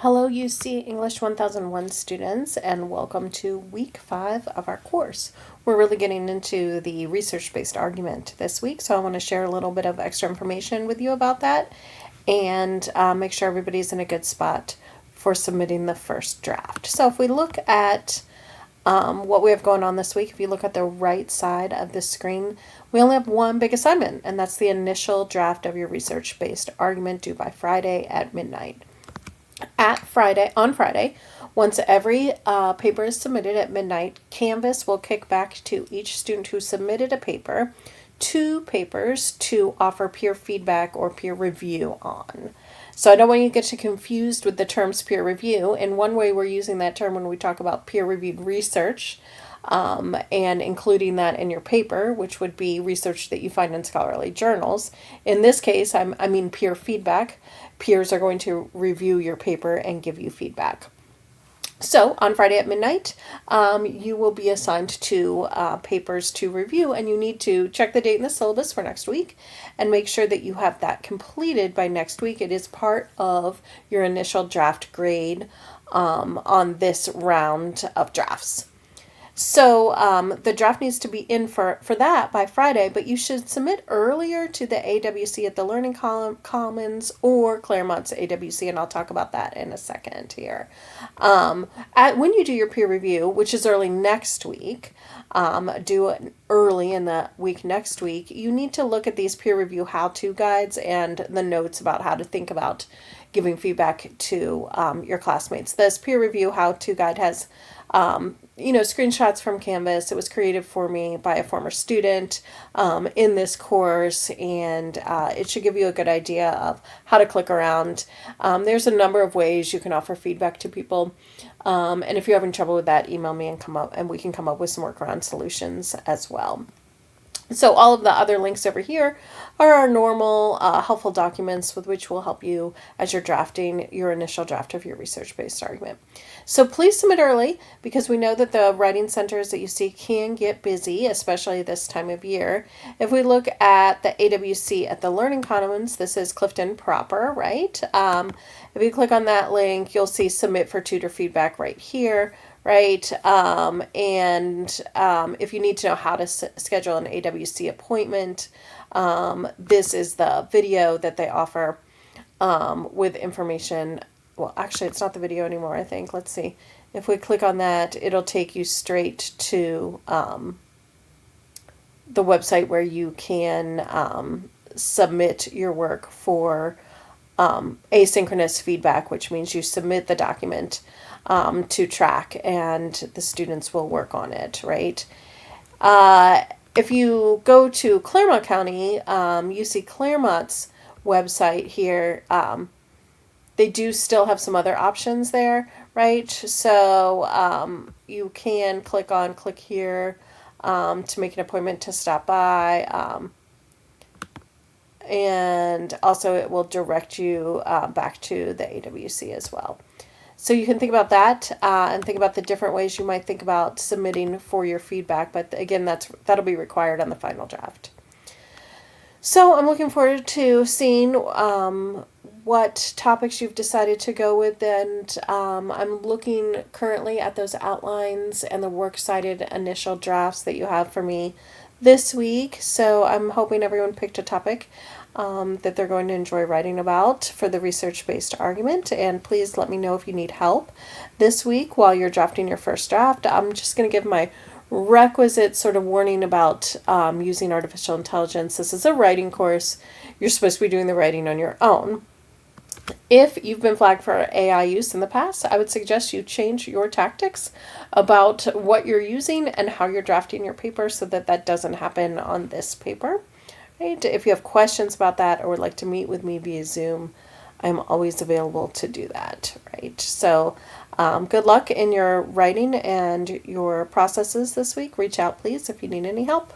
Hello UC English 1001 students, and welcome to week 5 of our course. We're really getting into the research-based argument this week, so I want to share a little bit of extra information with you about that and make sure everybody's in a good spot for submitting the first draft. So if we look at what we have going on this week, if you look at the right side of the screen, we only have one big assignment, and that's the initial draft of your research-based argument due by Friday at midnight. On Friday, once every paper is submitted at midnight, Canvas will kick back to each student who submitted a paper 2 papers to offer peer feedback or peer review on. So I don't want you to get too confused with the terms peer review. In one way, we're using that term when we talk about peer-reviewed research, and including that in your paper, which would be research that you find in scholarly journals. In this case, I mean peer feedback. Peers are going to review your paper and give you feedback. So on Friday at midnight, you will be assigned 2 papers to review, and you need to check the date in the syllabus for next week and make sure that you have that completed by next week. It is part of your initial draft grade on this round of drafts. So the draft needs to be in for that by Friday, but you should submit earlier to the AWC at the Learning Commons or Claremont's AWC, and I'll talk about that in a second here. When you do your peer review, which is early next week, do it early in the week next week, you need to look at these peer review how-to guides and the notes about how to think about giving feedback to your classmates. This peer review how-to guide has screenshots from Canvas. It was created for me by a former student in this course, and it should give you a good idea of how to click around. There's a number of ways you can offer feedback to people, and if you're having trouble with that, email me and we can come up with some workaround solutions as well. So all of the other links over here are our normal helpful documents with which will help you as you're drafting your initial draft of your research-based argument. So please submit early, because we know that the writing centers that you see can get busy, especially this time of year. If we look at the AWC at the Learning Commons, this is Clifton proper, right? If you click on that link, you'll see submit for tutor feedback right here. Right, if you need to know how to schedule an AWC appointment, this is the video that they offer with information. Well, actually, it's not the video anymore, I think. Let's see. If we click on that, it'll take you straight to the website where you can submit your work for asynchronous feedback, which means you submit the document to track, and the students will work on it, right? If you go to Claremont County, you see Claremont's website here. They do still have some other options there, right? So you can click here to make an appointment to stop by. And also it will direct you back to the AWC as well. So you can think about that and think about the different ways you might think about submitting for your feedback. But again, that'll be required on the final draft. So I'm looking forward to seeing what topics you've decided to go with, and I'm looking currently at those outlines and the works cited initial drafts that you have for me this week. So I'm hoping everyone picked a topic that they're going to enjoy writing about for the research-based argument, and please let me know if you need help this week while you're drafting your first draft. I'm just going to give my requisite sort of warning about using artificial intelligence. This is a writing course. You're supposed to be doing the writing on your own. If you've been flagged for AI use in the past, I would suggest you change your tactics about what you're using and how you're drafting your paper so that that doesn't happen on this paper. Right? If you have questions about that or would like to meet with me via Zoom, I'm always available to do that. Right? So good luck in your writing and your processes this week. Reach out, please, if you need any help.